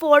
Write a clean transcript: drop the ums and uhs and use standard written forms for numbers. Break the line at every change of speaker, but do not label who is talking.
4